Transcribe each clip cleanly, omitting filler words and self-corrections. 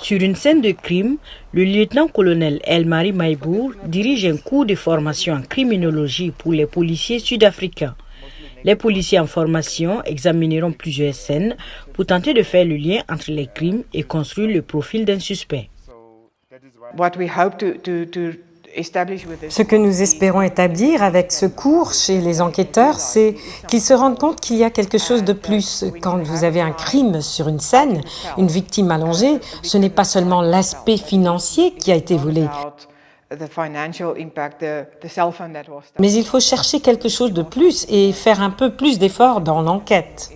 Sur une scène de crime, le lieutenant-colonel El-Mari Maïbour dirige un cours de formation en criminologie pour les policiers sud-africains. Les policiers en formation examineront plusieurs scènes pour tenter de faire le lien entre les crimes et construire le profil d'un suspect. Ce que nous espérons établir avec ce cours chez les enquêteurs, c'est qu'ils se rendent compte qu'il y a quelque chose de plus. Quand vous avez un crime sur une scène, une victime allongée, ce n'est pas seulement l'aspect financier qui a été volé. Mais il faut chercher quelque chose de plus et faire un peu plus d'efforts dans l'enquête.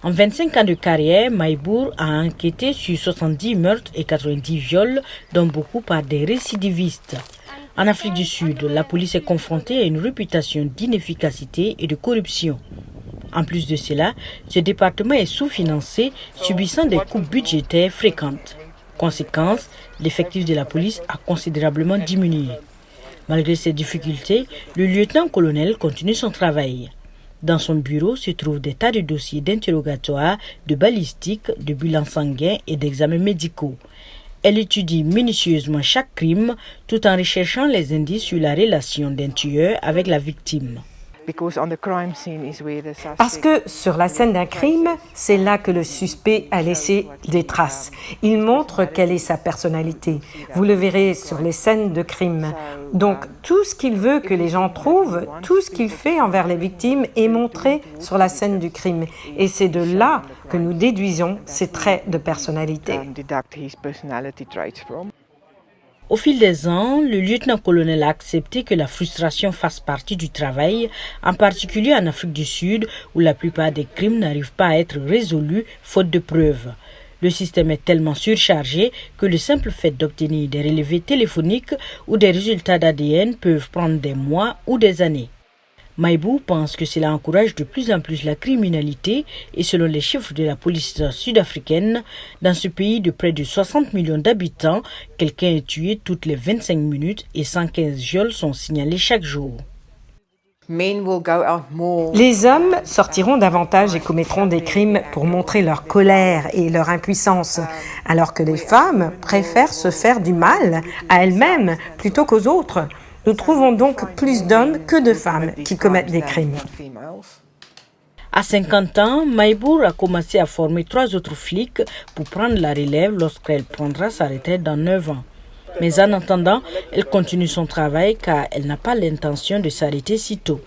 En 25 ans de carrière, Maïbour a enquêté sur 70 meurtres et 90 viols, dont beaucoup par des récidivistes. En Afrique du Sud, la police est confrontée à une réputation d'inefficacité et de corruption. En plus de cela, ce département est sous-financé, subissant des coupes budgétaires fréquentes. Conséquence, l'effectif de la police a considérablement diminué. Malgré ces difficultés, le lieutenant-colonel continue son travail. Dans son bureau se trouvent des tas de dossiers d'interrogatoire, de balistique, de bilans sanguins et d'examens médicaux. Elle étudie minutieusement chaque crime tout en recherchant les indices sur la relation d'un tueur avec la victime. Parce que sur la scène d'un crime, c'est là que le suspect a laissé des traces. Il montre quelle est sa personnalité. Vous le verrez sur les scènes de crime. Donc, tout ce qu'il veut que les gens trouvent, tout ce qu'il fait envers les victimes est montré sur la scène du crime. Et c'est de là que nous déduisons ses traits de personnalité. Au fil des ans, le lieutenant-colonel a accepté que la frustration fasse partie du travail, en particulier en Afrique du Sud, où la plupart des crimes n'arrivent pas à être résolus faute de preuves. Le système est tellement surchargé que le simple fait d'obtenir des relevés téléphoniques ou des résultats d'ADN peuvent prendre des mois ou des années. Maïbour pense que cela encourage de plus en plus la criminalité et selon les chiffres de la police sud-africaine, dans ce pays de près de 60 millions d'habitants, quelqu'un est tué toutes les 25 minutes et 115 viols sont signalés chaque jour. Les hommes sortiront davantage et commettront des crimes pour montrer leur colère et leur impuissance, alors que les femmes préfèrent se faire du mal à elles-mêmes plutôt qu'aux autres. Nous trouvons donc plus d'hommes que de femmes qui commettent des crimes. À 50 ans, Maïbour a commencé à former 3 autres flics pour prendre la relève lorsqu'elle prendra sa retraite dans 9 ans. Mais en attendant, elle continue son travail car elle n'a pas l'intention de s'arrêter si tôt.